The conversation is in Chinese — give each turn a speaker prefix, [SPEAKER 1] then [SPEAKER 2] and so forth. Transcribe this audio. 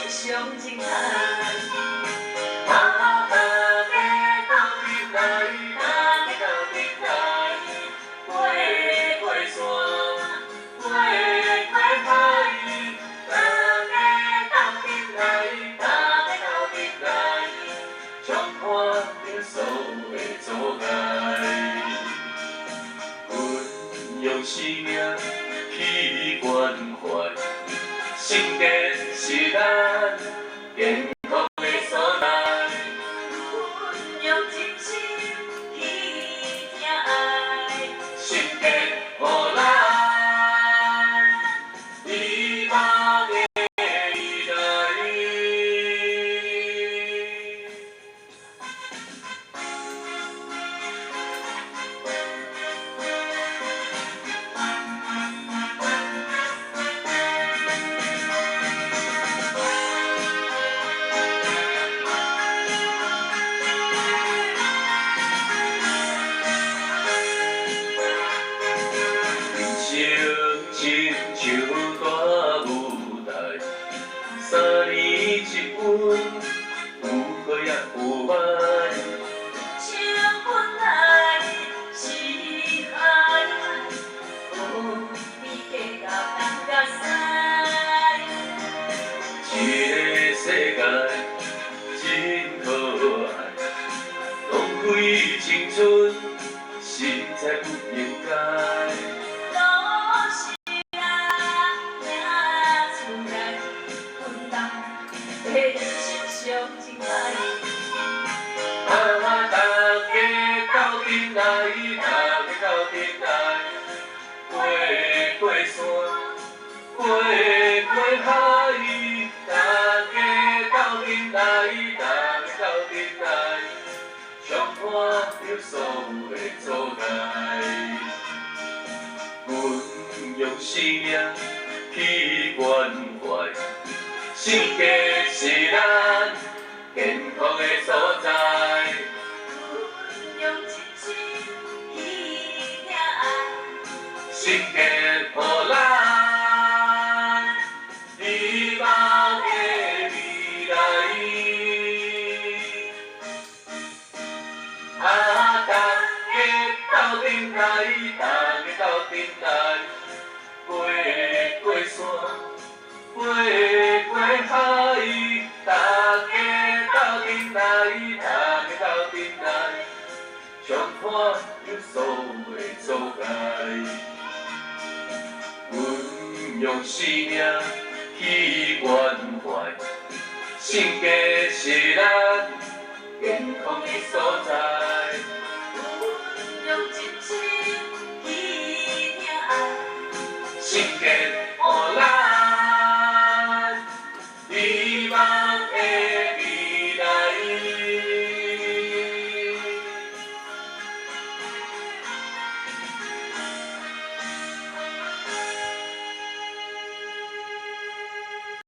[SPEAKER 1] 上精彩。大家斗阵来，大家斗阵来，过过山，过过海。大家斗阵来，大家斗阵来，冲破着所有的阻碍。运用生命去关怀。 性格是咱健康的所在，运用真心去疼爱，性格互咱美梦的未来。亲像大舞台，3年1分，有好也有歹。情本来是海，有你加到东甲西。这个世界真可爱，浪费青春实在不应该。 人生上精彩，大家斗阵来，大家斗阵来，过过山，过过海，大家斗阵来，大家斗阵来，冲破着所有的阻碍，运用生命去关怀。 性格是咱健康的所在，运用真心去疼爱，性格互咱美梦的未来。大家斗阵来，大家斗阵来，过过山，过。 海，大家斗阵来，大家斗阵来，冲破着所有的阻碍，运用生命去关怀，性格是咱健康的所在。